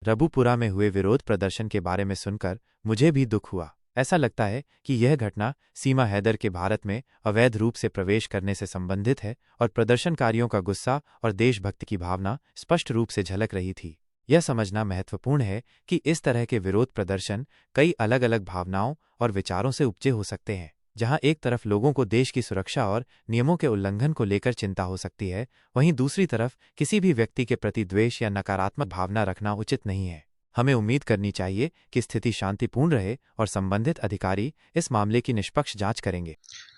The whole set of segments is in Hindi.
रबुपुरा में हुए विरोध प्रदर्शन के बारे में सुनकर मुझे भी दुख हुआ। ऐसा लगता है कि यह घटना सीमा हैदर के भारत में अवैध रूप से प्रवेश करने से संबंधित है और प्रदर्शनकारियों का गुस्सा और देशभक्ति की भावना स्पष्ट रूप से झलक रही थी। यह समझना महत्वपूर्ण है कि इस तरह के विरोध प्रदर्शन कई अलग अलग भावनाओं और विचारों से उपजे हो सकते हैं। जहां एक तरफ लोगों को देश की सुरक्षा और नियमों के उल्लंघन को लेकर चिंता हो सकती है, वहीं दूसरी तरफ किसी भी व्यक्ति के प्रति द्वेष या नकारात्मक भावना रखना उचित नहीं है। हमें उम्मीद करनी चाहिए कि स्थिति शांतिपूर्ण रहे और संबंधित अधिकारी इस मामले की निष्पक्ष जांच करेंगे।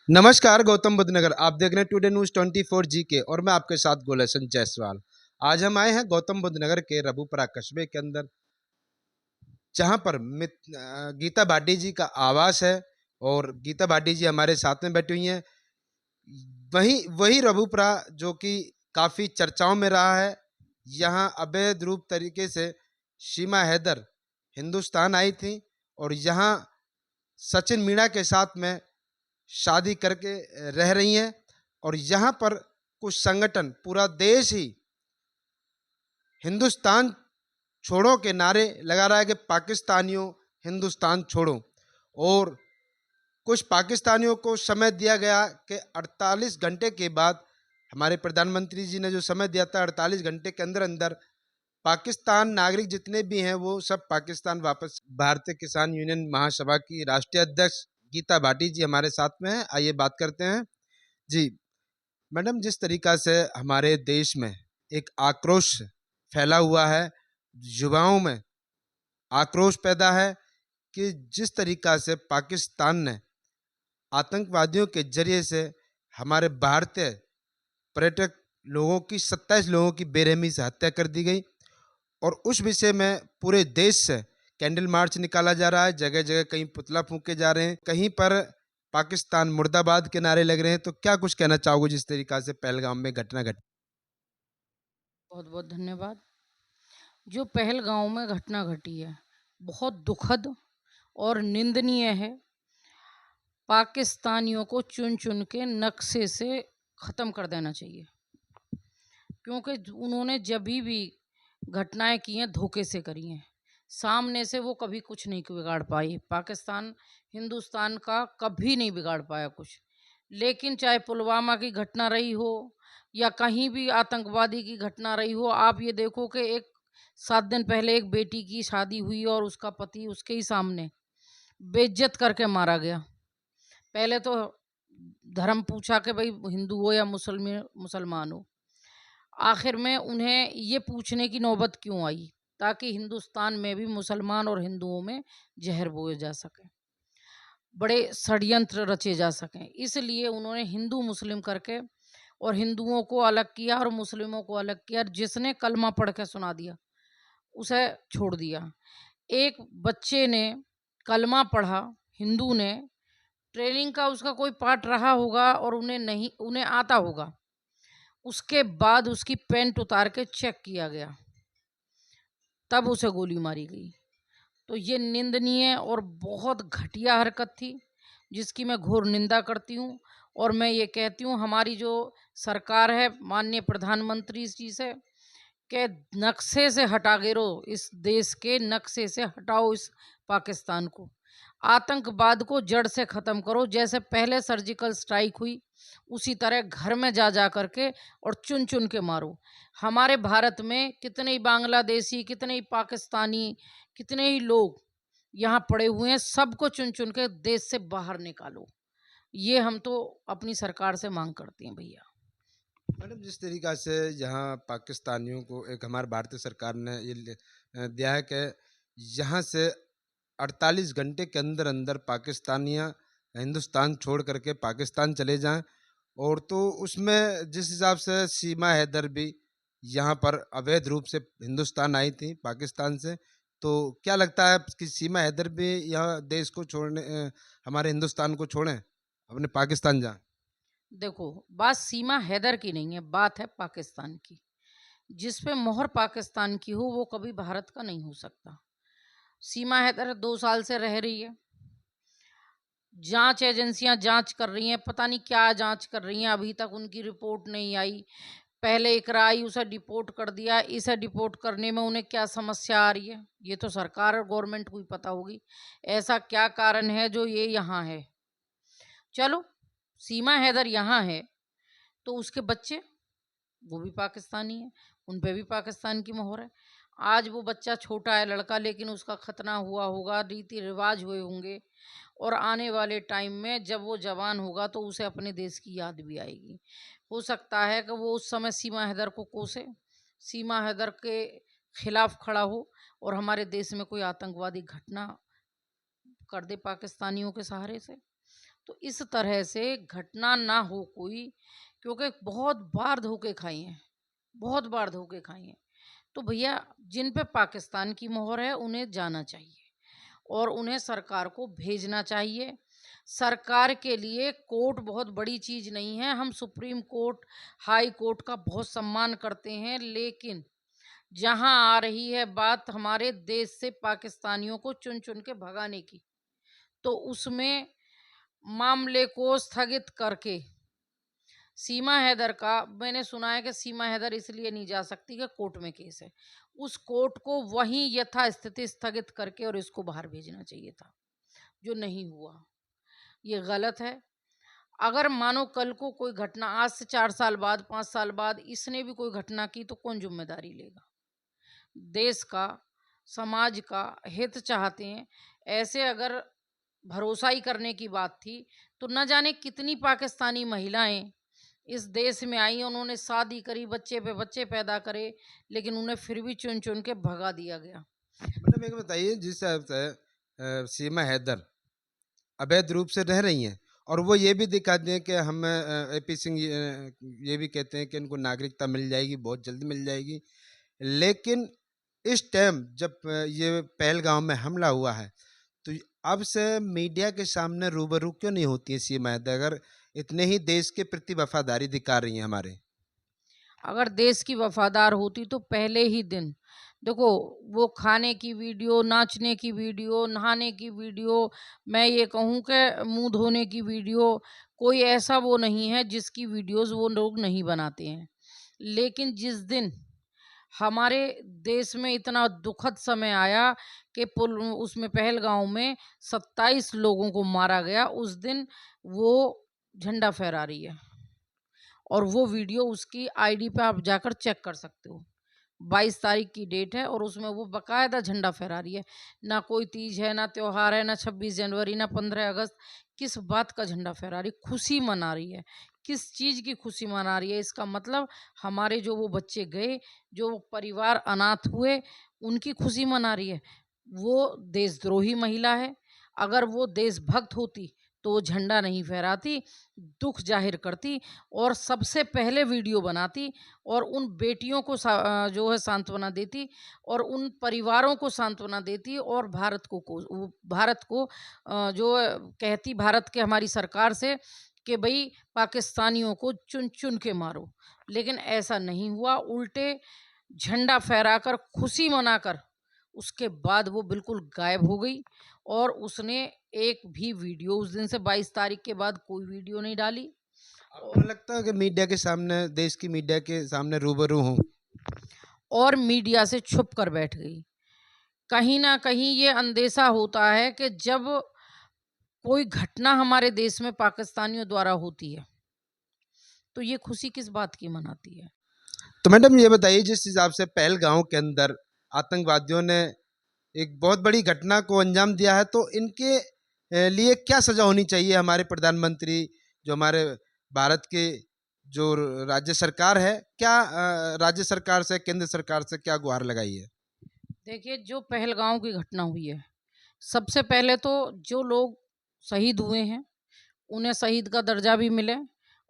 नमस्कार, गौतम बुद्ध नगर आप देख रहे हैं टुडे न्यूज़ 24 जीके और मैं आपके साथ गुलशन जायसवाल। आज हम आए हैं गौतम बुद्ध नगर के रबुपुरा कस्बे के अंदर, जहां पर गीता भाटी जी का आवास है और गीता भाटी जी हमारे साथ में बैठी हुई हैं। वही रबुपुरा जो कि काफ़ी चर्चाओं में रहा है। यहाँ अवैध रूप तरीके से सीमा हैदर हिंदुस्तान आई थी और यहाँ सचिन मीणा के साथ में शादी करके रह रही हैं और यहाँ पर कुछ संगठन, पूरा देश ही हिंदुस्तान छोड़ो के नारे लगा रहा है कि पाकिस्तानियों हिंदुस्तान छोड़ो। और कुछ पाकिस्तानियों को समय दिया गया कि 48 घंटे के बाद, हमारे प्रधानमंत्री जी ने जो समय दिया था 48 घंटे के अंदर अंदर पाकिस्तान नागरिक जितने भी हैं वो सब पाकिस्तान वापस। भारतीय किसान यूनियन महासभा की राष्ट्रीय अध्यक्ष गीता भाटी जी हमारे साथ में हैं। आइए बात करते हैं। जी मैडम, जिस तरीका से हमारे देश में एक आक्रोश फैला हुआ है, युवाओं में आक्रोश पैदा है कि जिस तरीका से पाकिस्तान ने आतंकवादियों के जरिए से हमारे भारतीय पर्यटक लोगों की 27 लोगों की बेरहमी से हत्या कर दी गई और उस विषय में पूरे देश से कैंडल मार्च निकाला जा रहा है। जगह जगह कहीं पुतला फूंके जा रहे हैं, कहीं पर पाकिस्तान मुर्दाबाद के नारे लग रहे हैं। तो क्या कुछ कहना चाहोगे जिस तरीका से पहलगाम में घटना घटी? बहुत बहुत धन्यवाद। जो पहलगांव में घटना घटी है बहुत दुखद और निंदनीय है। पाकिस्तानियों को चुन चुन के नक्शे से ख़त्म कर देना चाहिए, क्योंकि उन्होंने जब भी घटनाएं की हैं धोखे से करी हैं। सामने से वो कभी कुछ नहीं बिगाड़ पाई। पाकिस्तान हिंदुस्तान का कभी नहीं बिगाड़ पाया कुछ। लेकिन चाहे पुलवामा की घटना रही हो या कहीं भी आतंकवादी की घटना रही हो, आप ये देखो कि 7 दिन पहले एक बेटी की शादी हुई और उसका पति उसके ही सामने बेइज्जत करके मारा गया। पहले तो धर्म पूछा कि भाई हिंदू हो या मुसलमान हो। आखिर में उन्हें ये पूछने की नौबत क्यों आई? ताकि हिंदुस्तान में भी मुसलमान और हिंदुओं में जहर बोए जा सके, बड़े षड्यंत्र रचे जा सकें। इसलिए उन्होंने हिंदू मुस्लिम करके और हिंदुओं को अलग किया और मुस्लिमों को अलग किया। जिसने कलमा पढ़ के सुना दिया उसे छोड़ दिया। एक बच्चे ने कलमा पढ़ा, हिंदू ने, ट्रेनिंग का उसका कोई पार्ट रहा होगा और उन्हें आता होगा, उसके बाद उसकी पैंट उतार के चेक किया गया, तब उसे गोली मारी गई। तो ये निंदनीय और बहुत घटिया हरकत थी जिसकी मैं घोर निंदा करती हूँ। और मैं ये कहती हूँ हमारी जो सरकार है, माननीय प्रधानमंत्री जी से, के नक्शे से हटा गिरो, इस देश के नक्शे से हटाओ इस पाकिस्तान को। आतंकवाद को जड़ से ख़त्म करो। जैसे पहले सर्जिकल स्ट्राइक हुई उसी तरह घर में जा करके और चुन चुन के मारो। हमारे भारत में कितने ही बांग्लादेशी, कितने ही पाकिस्तानी, कितने ही लोग यहाँ पड़े हुए हैं, सबको चुन चुन के देश से बाहर निकालो। ये हम तो अपनी सरकार से मांग करते हैं भैया। मैडम, जिस तरीका से यहाँ पाकिस्तानियों को एक हमारे भारतीय सरकार ने ये दिया है कि यहाँ से 48 घंटे के अंदर अंदर पाकिस्तानियाँ हिंदुस्तान छोड़ करके पाकिस्तान चले जाएं, और तो उसमें जिस हिसाब से सीमा हैदर भी यहाँ पर अवैध रूप से हिंदुस्तान आई थी पाकिस्तान से, तो क्या लगता है कि सीमा हैदर भी यहाँ देश को छोड़ने हमारे हिंदुस्तान को छोड़ें, अपने पाकिस्तान जाएं? देखो, बात सीमा हैदर की नहीं है, बात है पाकिस्तान की। जिस पे मोहर पाकिस्तान की हो वो कभी भारत का नहीं हो सकता। सीमा हैदर 2 साल से रह रही है। जांच एजेंसियां जांच कर रही हैं, पता नहीं क्या जांच कर रही हैं, अभी तक उनकी रिपोर्ट नहीं आई। पहले इकरा आई, उसे डिपोर्ट कर दिया। इसे डिपोर्ट करने में उन्हें क्या समस्या आ रही है, ये तो सरकार और गवर्नमेंट को ही पता होगी। ऐसा क्या कारण है जो ये यहाँ है। चलो, सीमा हैदर यहाँ है तो उसके बच्चे वो भी पाकिस्तानी है, उन पे भी पाकिस्तान की मोहर है। आज वो बच्चा छोटा है लड़का, लेकिन उसका खतना हुआ होगा, रीति रिवाज हुए होंगे, और आने वाले टाइम में जब वो जवान होगा तो उसे अपने देश की याद भी आएगी। हो सकता है कि वो उस समय सीमा हैदर को कोसे, सीमा हैदर के खिलाफ खड़ा हो और हमारे देश में कोई आतंकवादी घटना कर दे पाकिस्तानियों के सहारे से। तो इस तरह से घटना ना हो कोई, क्योंकि बहुत बार धोखे खाए हैं, बहुत बार धोखे खाए हैं। तो भैया, जिन पे पाकिस्तान की मोहर है उन्हें जाना चाहिए और उन्हें सरकार को भेजना चाहिए। सरकार के लिए कोर्ट बहुत बड़ी चीज नहीं है। हम सुप्रीम कोर्ट, हाई कोर्ट का बहुत सम्मान करते हैं, लेकिन जहां आ रही है बात हमारे देश से पाकिस्तानियों को चुन चुन के भगाने की, तो उसमें मामले को स्थगित करके सीमा हैदर का, मैंने सुना है कि सीमा हैदर इसलिए नहीं जा सकती कि कोर्ट में केस है, उस कोर्ट को वहीं यथास्थिति स्थगित करके और इसको बाहर भेजना चाहिए था, जो नहीं हुआ। ये गलत है। अगर मानो कल को कोई घटना, आज से 4 साल बाद, 5 साल बाद इसने भी कोई घटना की, तो कौन जिम्मेदारी लेगा। देश का, समाज का हित चाहते हैं। ऐसे अगर भरोसा ही करने की बात थी तो न जाने कितनी पाकिस्तानी महिलाएं इस देश में आई, उन्होंने शादी करी, बच्चे पे बच्चे पैदा करे, लेकिन उन्हें फिर भी चुन चुन के भगा दिया गया। मैडम एक बताइए, जिस हिसाब से सीमा हैदर अवैध रूप से रह रही हैं और वो ये भी दिखाते हैं कि हम एपी सिंह ये भी कहते हैं कि इनको नागरिकता मिल जाएगी, बहुत जल्द मिल जाएगी, लेकिन इस टाइम जब ये पहलगाम में हमला हुआ है तो अब से मीडिया के सामने रूबरू क्यों नहीं होती है सीमा हैदर, अगर इतने ही देश के प्रति वफादारी दिखा रही हैं हमारे। अगर देश की वफादार होती तो पहले ही दिन, देखो, वो खाने की वीडियो, नाचने की वीडियो, नहाने की वीडियो, मैं ये कहूँ कि मुंह धोने की वीडियो, कोई ऐसा वो नहीं है जिसकी वीडियोस वो लोग नहीं बनाते हैं। लेकिन जिस दिन हमारे देश में इतना दुखद समय आया कि पुल उसमें पहलगांव में 27 लोगों को मारा गया, उस दिन वो झंडा फहरा रही है, और वो वीडियो उसकी आईडी पे आप जाकर चेक कर सकते हो। 22 तारीख की डेट है और उसमें वो बकायदा झंडा फहरा रही है। ना कोई तीज है, ना त्योहार है, ना 26 जनवरी, ना 15 अगस्त। किस बात का झंडा फहरा रही, खुशी मना रही है। किस चीज़ की खुशी मना रही है, इसका मतलब हमारे जो वो बच्चे गए, जो परिवार अनाथ हुए, उनकी खुशी मना रही है। वो देशद्रोही महिला है। अगर वो देशभक्त होती तो वो झंडा नहीं फहराती, दुख जाहिर करती और सबसे पहले वीडियो बनाती और उन बेटियों को जो है सांत्वना देती और उन परिवारों को सांत्वना देती और भारत को जो कहती, भारत के हमारी सरकार से, कि भाई पाकिस्तानियों को चुन चुन के मारो। लेकिन ऐसा नहीं हुआ, उल्टे झंडा फहराकर, खुशी मनाकर उसके बाद वो बिल्कुल गायब हो गई और उसने एक भी वीडियो उस दिन से 22 तारीख के बाद कोई वीडियो नहीं डाली। आपको लगता है कि मीडिया के सामने, देश की मीडिया के सामने रूबरू हूँ और मीडिया से छुप कर बैठ गई। कहीं ना कहीं ये अंदेशा होता है कि जब कोई घटना हमारे देश में पाकिस्तानियों द्वारा होती है तो ये खुशी किस बात की मनाती है। तो मैडम ये बताइए, जिस हिसाब से पहलगांव के अंदर आतंकवादियों ने एक बहुत बड़ी घटना को अंजाम दिया है, तो इनके लिए क्या सजा होनी चाहिए। हमारे प्रधानमंत्री, जो हमारे भारत के जो राज्य सरकार है, क्या राज्य सरकार से, केंद्र सरकार से क्या गुहार लगाई है। देखिए, जो पहलगांव की घटना हुई है, सबसे पहले तो जो लोग शहीद हुए हैं उन्हें शहीद का दर्जा भी मिले,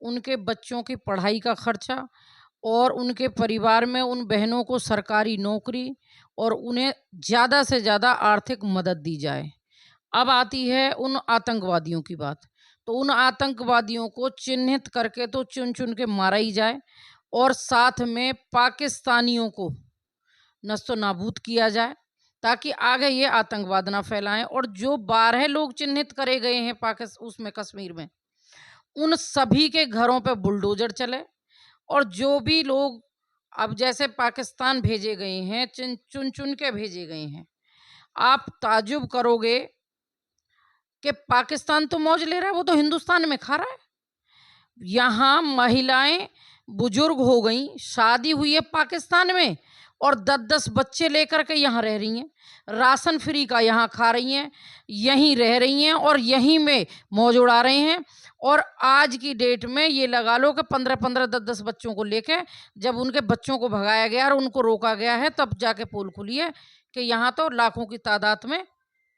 उनके बच्चों की पढ़ाई का खर्चा और उनके परिवार में उन बहनों को सरकारी नौकरी और उन्हें ज़्यादा से ज़्यादा आर्थिक मदद दी जाए। अब आती है उन आतंकवादियों की बात, तो उन आतंकवादियों को चिन्हित करके तो चुन चुन के मारा ही जाए और साथ में पाकिस्तानियों को नस्तो नाबूद किया जाए, ताकि आगे ये आतंकवाद ना फैलाएं। और जो 12 लोग चिन्हित करे गए हैं उसमें कश्मीर में, उन सभी के घरों पे बुलडोजर चले और जो भी लोग अब जैसे पाकिस्तान भेजे गए हैं, चुन चुन के भेजे गए हैं, आप ताजुब करोगे कि पाकिस्तान तो मौज ले रहा है, वो तो हिंदुस्तान में खा रहा है। यहाँ महिलाएं बुजुर्ग हो गई, शादी हुई है पाकिस्तान में और 10-10 बच्चे लेकर के यहाँ रह रही हैं, राशन फ्री का यहाँ खा रही हैं, यहीं रह रही हैं और यहीं में मौज उड़ा रहे हैं। और आज की डेट में ये लगा लो कि 15-15, 10-10 बच्चों को लेके जब उनके बच्चों को भगाया गया और उनको रोका गया है, तब जाके पोल खुली है कि यहाँ तो लाखों की तादाद में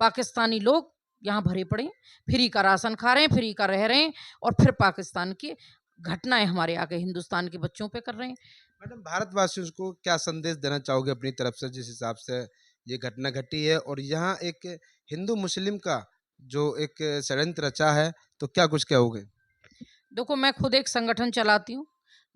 पाकिस्तानी लोग यहाँ भरे पड़े हैं, फ्री का राशन खा रहे हैं, फ्री का रह रहे हैं और फिर पाकिस्तान की घटनाएं हमारे आके हिंदुस्तान के बच्चों पे कर रहे हैं। मैडम, भारतवासियों को क्या संदेश देना चाहोगे अपनी तरफ से, जिस हिसाब से ये घटना घटी है और यहाँ एक हिंदू मुस्लिम का जो एक षड्यंत्र रचा है, तो क्या कुछ कहोगे? देखो, मैं खुद एक संगठन चलाती हूँ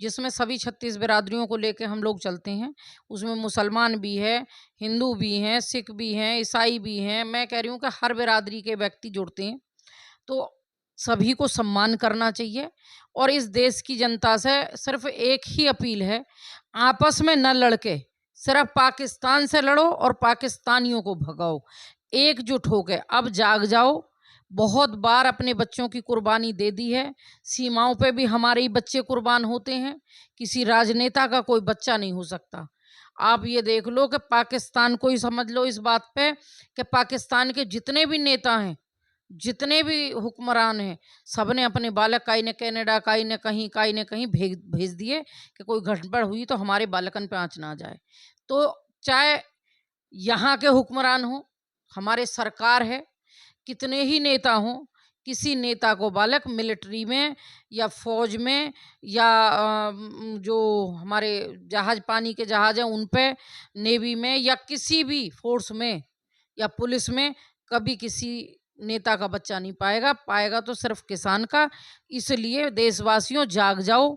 जिसमें सभी 36 बिरादरियों को लेके हम लोग चलते हैं। उसमें मुसलमान भी है, हिंदू भी हैं, सिख भी हैं, ईसाई भी हैं। मैं कह रही हूँ कि हर बिरादरी के व्यक्ति जुड़ते हैं, तो सभी को सम्मान करना चाहिए। और इस देश की जनता से सिर्फ एक ही अपील है, आपस में न लड़के सिर्फ पाकिस्तान से लड़ो और पाकिस्तानियों को भगाओ। एकजुट होकर अब जाग जाओ। बहुत बार अपने बच्चों की कुर्बानी दे दी है, सीमाओं पे भी हमारे ही बच्चे कुर्बान होते हैं, किसी राजनेता का कोई बच्चा नहीं हो सकता। आप ये देख लो कि पाकिस्तान को ही समझ लो इस बात पे कि पाकिस्तान के जितने भी नेता हैं, जितने भी हुक्मरान हैं, सबने अपने बालक काई ने कनाडा, काई ने कहीं भेज भेज दिए कि कोई गड़बड़ हुई तो हमारे बालकन पे आँच ना जाए। तो चाहे यहाँ के हुक्मरान हों, हमारे सरकार है, कितने ही नेता हों, किसी नेता को बालक मिलिट्री में या फौज में या जो हमारे जहाज, पानी के जहाज हैं उन पे, नेवी में या किसी भी फोर्स में या पुलिस में, कभी किसी नेता का बच्चा नहीं पाएगा। पाएगा तो सिर्फ किसान का। इसलिए देशवासियों जाग जाओ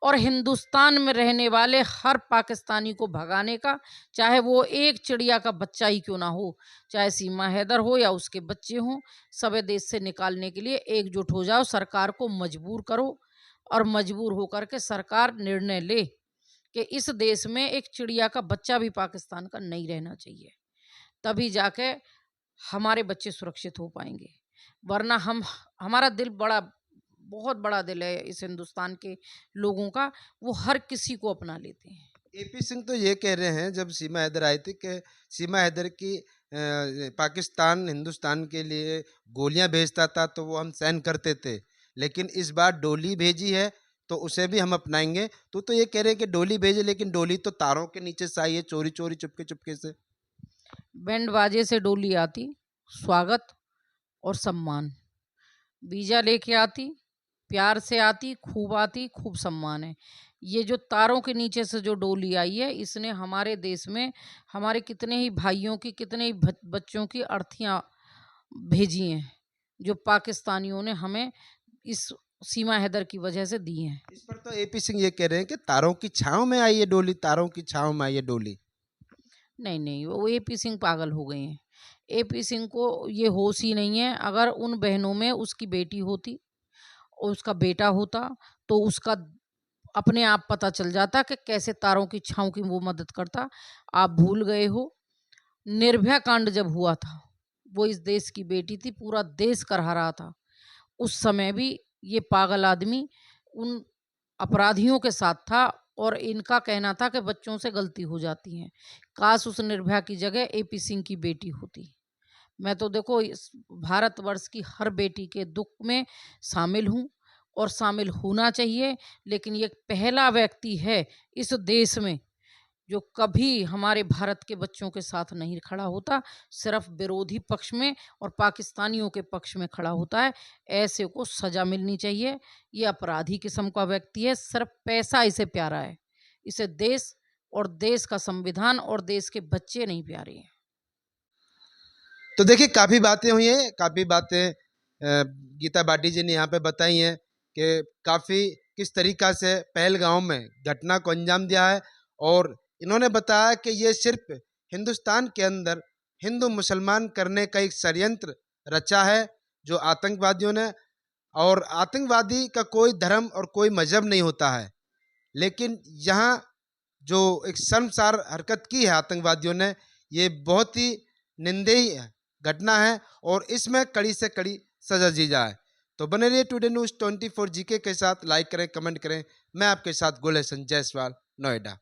और हिंदुस्तान में रहने वाले हर पाकिस्तानी को भगाने का, चाहे वो एक चिड़िया का बच्चा ही क्यों ना हो, चाहे सीमा हैदर हो या उसके बच्चे हों, सबे देश से निकालने के लिए एकजुट हो जाओ। सरकार को मजबूर करो और मजबूर होकर के सरकार निर्णय ले कि इस देश में एक चिड़िया का बच्चा भी पाकिस्तान का नहीं रहना चाहिए। तभी जाके हमारे बच्चे सुरक्षित हो पाएंगे। वरना हमारा दिल बड़ा, बहुत बड़ा दिल है इस हिंदुस्तान के लोगों का, वो हर किसी को अपना लेते हैं। एपी सिंह तो ये कह रहे हैं, जब सीमा हैदर आई थी, कि सीमा हैदर की पाकिस्तान हिंदुस्तान के लिए गोलियां भेजता था तो वो हम सहन करते थे, लेकिन इस बार डोली भेजी है तो उसे भी हम अपनाएंगे। तो ये कह रहे हैं कि डोली भेजे, लेकिन डोली तो तारों के नीचे से आई है, चोरी चोरी चुपके चुपके से। बैंड बाजे से डोली आती, स्वागत और सम्मान, वीजा लेके आती, प्यार से आती, खूब सम्मान है। ये जो तारों के नीचे से जो डोली आई है, इसने हमारे देश में हमारे कितने ही भाइयों की, कितने ही बच्चों की अर्थियां भेजी हैं, जो पाकिस्तानियों ने हमें इस सीमा हैदर की वजह से दी हैं। इस पर तो एपी सिंह ये कह रहे हैं कि तारों की छांव में आई है डोली, तारों की छांव में आई है डोली। नहीं नहीं, वो एपी सिंह पागल हो गए हैं। एपी सिंह को ये होश ही नहीं है। अगर उन बहनों में उसकी बेटी होती और उसका बेटा होता तो उसका अपने आप पता चल जाता कि कैसे तारों की छांव की वो मदद करता। आप भूल गए हो, निर्भया कांड जब हुआ था, वो इस देश की बेटी थी, पूरा देश करहा रहा था। उस समय भी ये पागल आदमी उन अपराधियों के साथ था और इनका कहना था कि बच्चों से गलती हो जाती है। काश उस निर्भया की जगह एपी सिंह की बेटी होती। मैं तो देखो इस भारतवर्ष की हर बेटी के दुख में शामिल हूँ और शामिल होना चाहिए, लेकिन ये पहला व्यक्ति है इस देश में जो कभी हमारे भारत के बच्चों के साथ नहीं खड़ा होता, सिर्फ विरोधी पक्ष में और पाकिस्तानियों के पक्ष में खड़ा होता है। ऐसे को सजा मिलनी चाहिए। ये अपराधी किस्म का व्यक्ति है, सिर्फ पैसा इसे प्यारा है। इसे देश और देश का संविधान और देश के बच्चे नहीं प्यारे हैं। तो देखिए, काफ़ी बातें हुई हैं, काफ़ी बातें गीता बाटी जी ने यहाँ पे बताई हैं कि काफ़ी किस तरीक़ा से पहलगाम में घटना को अंजाम दिया है, और इन्होंने बताया कि ये सिर्फ हिंदुस्तान के अंदर हिंदू मुसलमान करने का एक षड्यंत्र रचा है जो आतंकवादियों ने, और आतंकवादी का कोई धर्म और कोई मजहब नहीं होता है। लेकिन यहाँ जो एक शर्मसार हरकत की है आतंकवादियों ने, ये बहुत ही निंदनीय घटना है और इसमें कड़ी से कड़ी सजा दी जाए। तो बने रहिए टुडे न्यूज़ 24 जीके के साथ। लाइक करें, कमेंट करें। मैं आपके साथ गुल हसन जायसवाल, नोएडा।